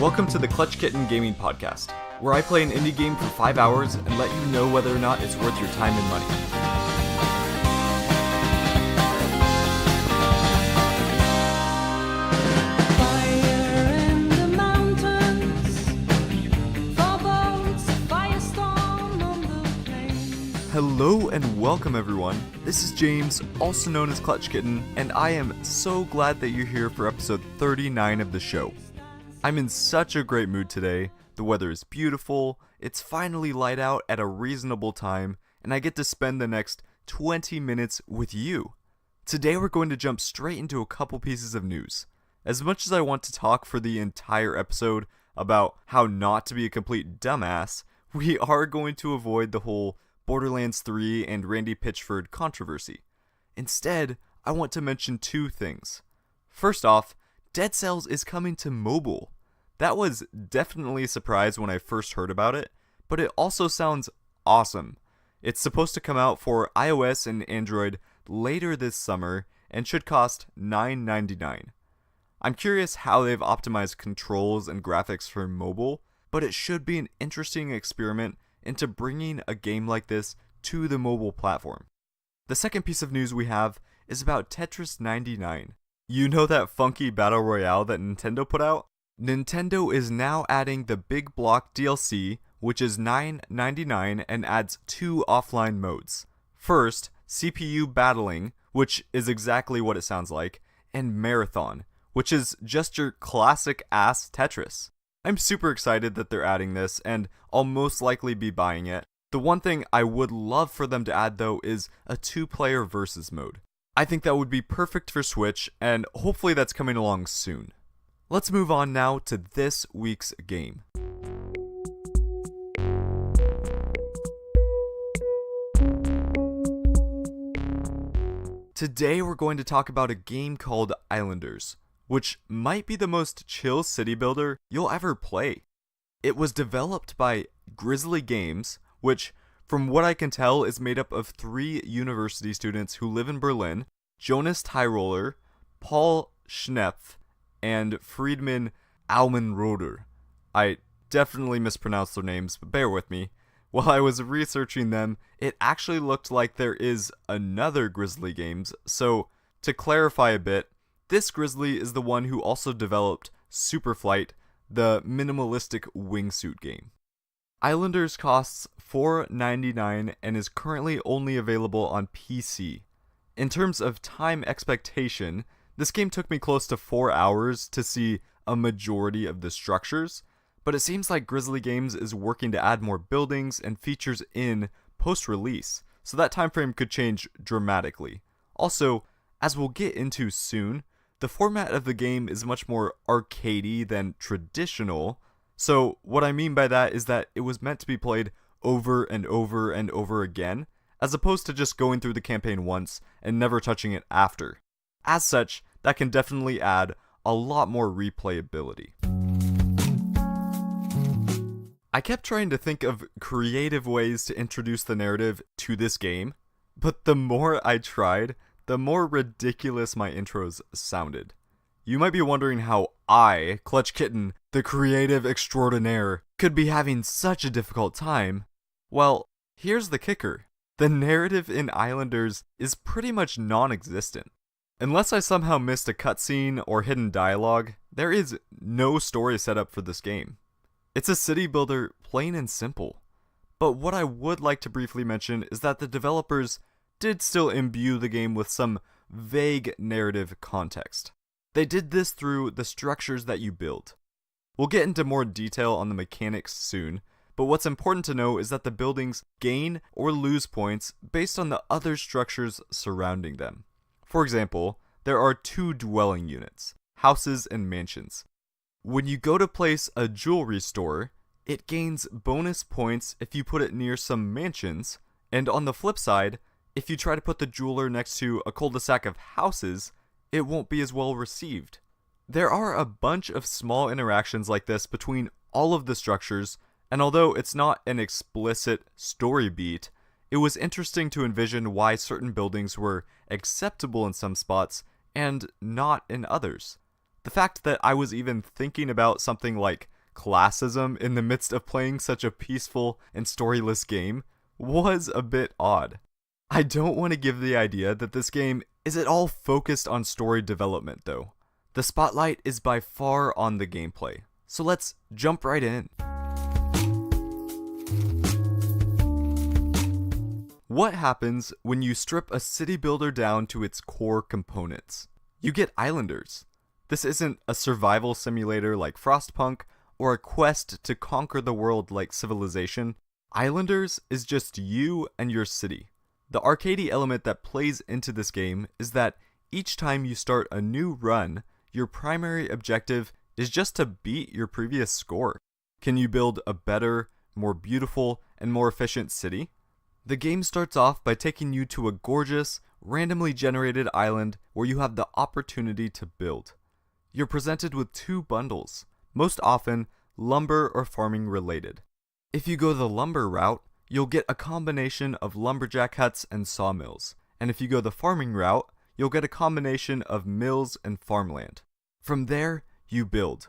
Welcome to the klutchkittengaming podcast, where I play an indie game for 5 hours and let you know whether or not it's worth your time and money. Hello and welcome everyone. This is James, also known as Klutchkitten, and I am so glad that you're here for episode 39 of the show. I'm in such a great mood today. The weather is beautiful, it's finally light out at a reasonable time, and I get to spend the next 20 minutes with you. Today we're going to jump straight into a couple pieces of news. As much as I want to talk for the entire episode about how not to be a complete dumbass, we are going to avoid the whole Borderlands 3 and Randy Pitchford controversy. Instead, I want to mention two things. First off, Dead Cells is coming to mobile. That was definitely a surprise when I first heard about it, but it also sounds awesome. It's supposed to come out for iOS and Android later this summer and should cost $9.99. I'm curious how they've optimized controls and graphics for mobile, but it should be an interesting experiment into bringing a game like this to the mobile platform. The second piece of news we have is about Tetris 99. You know that funky battle royale that Nintendo put out? Nintendo is now adding the Big Block DLC, which is $9.99 and adds two offline modes. First, CPU battling, which is exactly what it sounds like, and Marathon, which is just your classic ass Tetris. I'm super excited that they're adding this, and I'll most likely be buying it. The one thing I would love for them to add though is a 2-player versus mode. I think that would be perfect for Switch, and hopefully that's coming along soon. Let's move on now to this week's game. Today we're going to talk about a game called Islanders, which might be the most chill city builder you'll ever play. It was developed by Grizzly Games, which, from what I can tell, is made up of 3 university students who live in Berlin: Jonas Tyroller, Paul Schnepf, and Friedman Almenroder. I definitely mispronounced their names, but bear with me. While I was researching them, it actually looked like there is another Grizzly Games, so to clarify a bit, this Grizzly is the one who also developed Superflight, the minimalistic wingsuit game. Islanders costs $4.99 and is currently only available on PC. In terms of time expectation, this game took me close to 4 hours to see a majority of the structures, but it seems like Grizzly Games is working to add more buildings and features in post-release, so that time frame could change dramatically. Also, as we'll get into soon, the format of the game is much more arcadey than traditional, so what I mean by that is that it was meant to be played over and over and over again, as opposed to just going through the campaign once and never touching it after. As such, that can definitely add a lot more replayability. I kept trying to think of creative ways to introduce the narrative to this game, but the more I tried, the more ridiculous my intros sounded. You might be wondering how I, Clutch Kitten, the creative extraordinaire, could be having such a difficult time. Well, here's the kicker. The narrative in Islanders is pretty much non-existent. Unless I somehow missed a cutscene or hidden dialogue, there is no story set up for this game. It's a city builder, plain and simple. But what I would like to briefly mention is that the developers did still imbue the game with some vague narrative context. They did this through the structures that you build. We'll get into more detail on the mechanics soon, but what's important to know is that the buildings gain or lose points based on the other structures surrounding them. For example, there are 2 dwelling units, houses and mansions. When you go to place a jewelry store, it gains bonus points if you put it near some mansions, and on the flip side, if you try to put the jeweler next to a cul-de-sac of houses, it won't be as well received. There are a bunch of small interactions like this between all of the structures, and although it's not an explicit story beat, it was interesting to envision why certain buildings were acceptable in some spots and not in others. The fact that I was even thinking about something like classism in the midst of playing such a peaceful and storyless game was a bit odd. I don't want to give the idea that this game is at all focused on story development though. The spotlight is by far on the gameplay, so let's jump right in. What happens when you strip a city builder down to its core components? You get islanders. This isn't a survival simulator like Frostpunk or a quest to conquer the world like Civilization. Islanders is just you and your city. The arcadey element that plays into this game is that each time you start a new run, your primary objective is just to beat your previous score. Can you build a better, more beautiful, and more efficient city? The game starts off by taking you to a gorgeous, randomly generated island where you have the opportunity to build. You're presented with two bundles, most often lumber or farming related. If you go the lumber route, you'll get a combination of lumberjack huts and sawmills, and if you go the farming route, you'll get a combination of mills and farmland. From there, you build.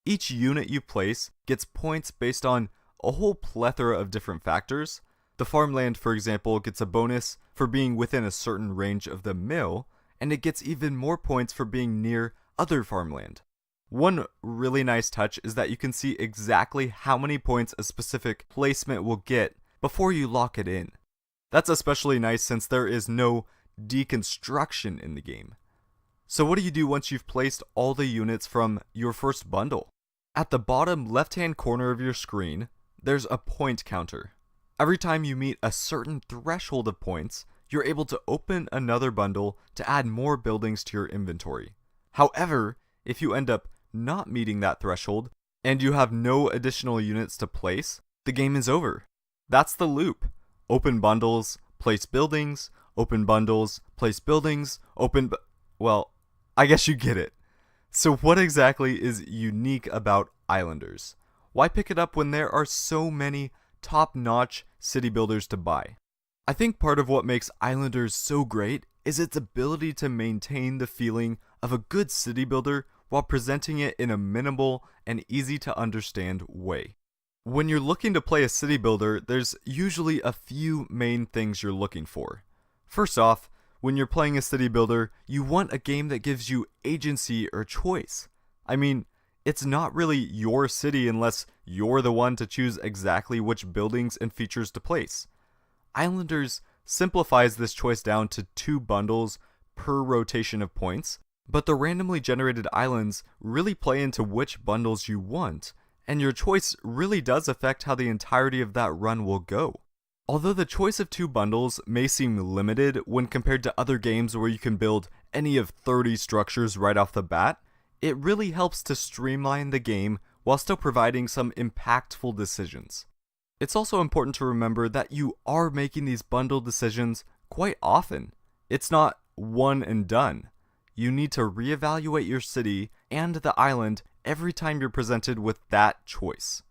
Each unit you place gets points based on a whole plethora of different factors. The farmland, for example, gets a bonus for being within a certain range of the mill, and it gets even more points for being near other farmland. One really nice touch is that you can see exactly how many points a specific placement will get before you lock it in. That's especially nice since there is no deconstruction in the game. So what do you do once you've placed all the units from your first bundle? At the bottom left-hand corner of your screen, there's a point counter. Every time you meet a certain threshold of points, you're able to open another bundle to add more buildings to your inventory. However, if you end up not meeting that threshold, and you have no additional units to place, the game is over. That's the loop. Open bundles, place buildings, open bundles, place buildings, well, I guess you get it. So what exactly is unique about Islanders? Why pick it up when there are so many top-notch city builders to buy? I think part of what makes Islanders so great is its ability to maintain the feeling of a good city builder while presenting it in a minimal and easy to understand way. When you're looking to play a city builder, there's usually a few main things you're looking for. First off, when you're playing a city builder, you want a game that gives you agency or choice. I mean, it's not really your city unless you're the one to choose exactly which buildings and features to place. Islanders simplifies this choice down to 2 bundles per rotation of points, but the randomly generated islands really play into which bundles you want, and your choice really does affect how the entirety of that run will go. Although the choice of 2 bundles may seem limited when compared to other games where you can build any of 30 structures right off the bat, it really helps to streamline the game while still providing some impactful decisions. It's also important to remember that you are making these bundle decisions quite often. It's not one and done. You need to reevaluate your city and the island every time you're presented with that choice.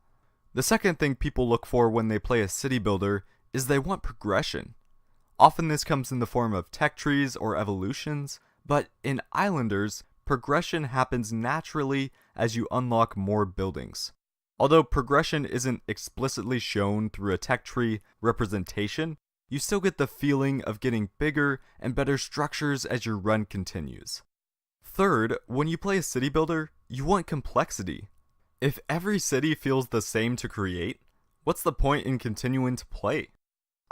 The second thing people look for when they play a city builder is they want progression. Often this comes in the form of tech trees or evolutions, but in Islanders, progression happens naturally as you unlock more buildings. Although progression isn't explicitly shown through a tech tree representation, you still get the feeling of getting bigger and better structures as your run continues. Third, when you play a city builder, you want complexity. If every city feels the same to create, what's the point in continuing to play?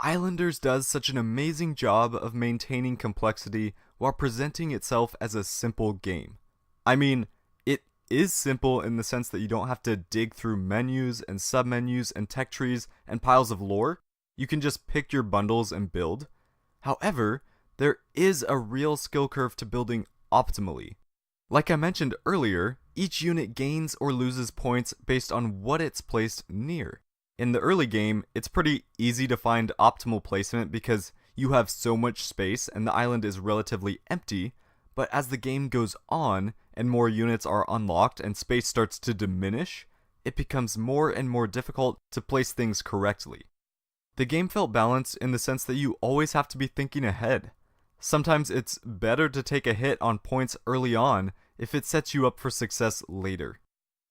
Islanders does such an amazing job of maintaining complexity while presenting itself as a simple game. I mean, it is simple in the sense that you don't have to dig through menus and submenus and tech trees and piles of lore. You can just pick your bundles and build. However, there is a real skill curve to building optimally. Like I mentioned earlier, each unit gains or loses points based on what it's placed near. In the early game, it's pretty easy to find optimal placement because you have so much space and the island is relatively empty, but as the game goes on and more units are unlocked and space starts to diminish, it becomes more and more difficult to place things correctly. The game felt balanced in the sense that you always have to be thinking ahead. Sometimes it's better to take a hit on points early on if it sets you up for success later.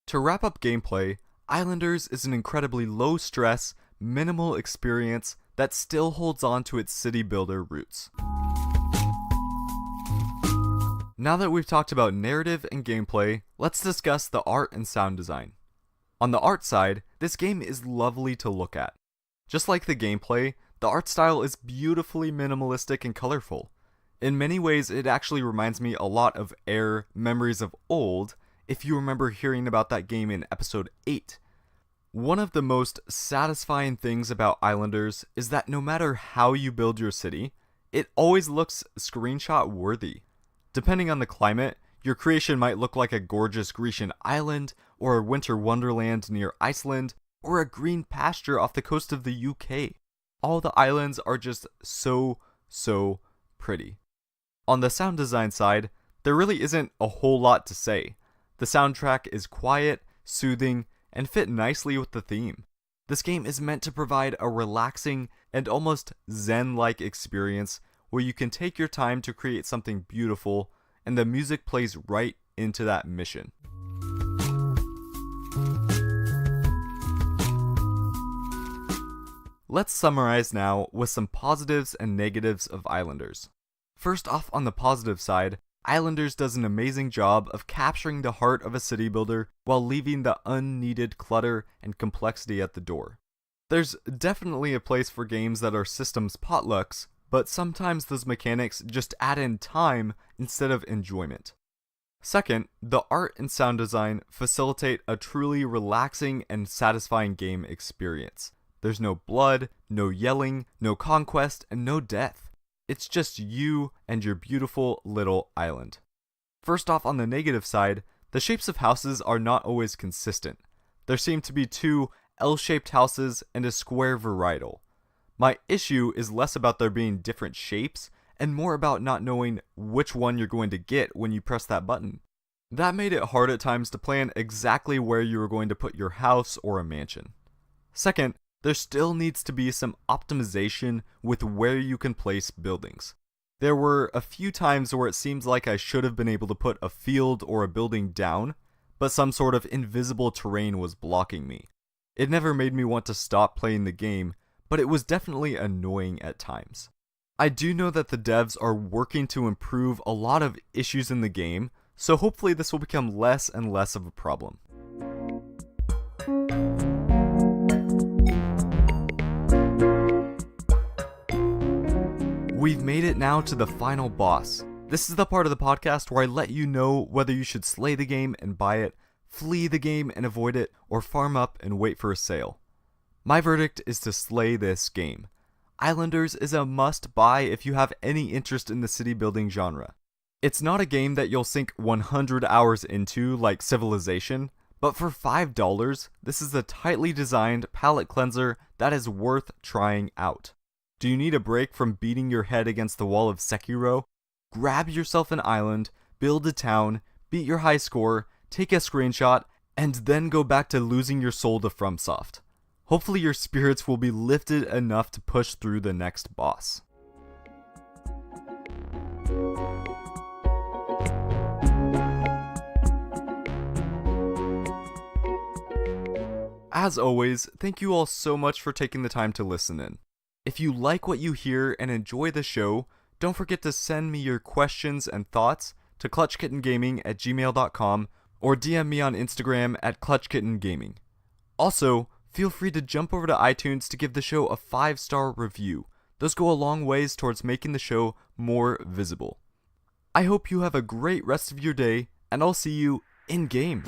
To wrap up gameplay, Islanders is an incredibly low-stress, minimal experience that still holds on to its city builder roots. Now that we've talked about narrative and gameplay, let's discuss the art and sound design. On the art side, this game is lovely to look at. Just like the gameplay, the art style is beautifully minimalistic and colorful. In many ways, it actually reminds me a lot of Air Memories of Old, if you remember hearing about that game in episode 8. One of the most satisfying things about Islanders is that no matter how you build your city, it always looks screenshot worthy. Depending on the climate, your creation might look like a gorgeous Grecian island, or a winter wonderland near Iceland, or a green pasture off the coast of the UK. All the islands are just so pretty. On the sound design side, there really isn't a whole lot to say. The soundtrack is quiet, soothing, and fit nicely with the theme. This game is meant to provide a relaxing and almost zen-like experience where you can take your time to create something beautiful, and the music plays right into that mission. Let's summarize now with some positives and negatives of Islanders. First off, on the positive side, Islanders does an amazing job of capturing the heart of a city builder while leaving the unneeded clutter and complexity at the door. There's definitely a place for games that are systems potlucks, but sometimes those mechanics just add in time instead of enjoyment. Second, the art and sound design facilitate a truly relaxing and satisfying game experience. There's no blood, no yelling, no conquest, and no death. It's just you and your beautiful little island. First off, on the negative side, the shapes of houses are not always consistent. There seem to be 2 L-shaped houses and a square varietal. My issue is less about there being different shapes and more about not knowing which one you're going to get when you press that button. That made it hard at times to plan exactly where you were going to put your house or a mansion. Second, there still needs to be some optimization with where you can place buildings. There were a few times where it seems like I should have been able to put a field or a building down, but some sort of invisible terrain was blocking me. It never made me want to stop playing the game, but it was definitely annoying at times. I do know that the devs are working to improve a lot of issues in the game, so hopefully this will become less and less of a problem. We've made it now to the final boss. This is the part of the podcast where I let you know whether you should slay the game and buy it, flee the game and avoid it, or farm up and wait for a sale. My verdict is to slay this game. Islanders is a must-buy if you have any interest in the city building genre. It's not a game that you'll sink 100 hours into like Civilization, but for $5, this is a tightly designed palate cleanser that is worth trying out. Do you need a break from beating your head against the wall of Sekiro? Grab yourself an island, build a town, beat your high score, take a screenshot, and then go back to losing your soul to FromSoft. Hopefully your spirits will be lifted enough to push through the next boss. As always, thank you all so much for taking the time to listen in. If you like what you hear and enjoy the show, don't forget to send me your questions and thoughts to klutchkittengaming@gmail.com or DM me on Instagram at klutchkittengaming. Also, feel free to jump over to iTunes to give the show a 5-star review. Those go a long ways towards making the show more visible. I hope you have a great rest of your day, and I'll see you in game.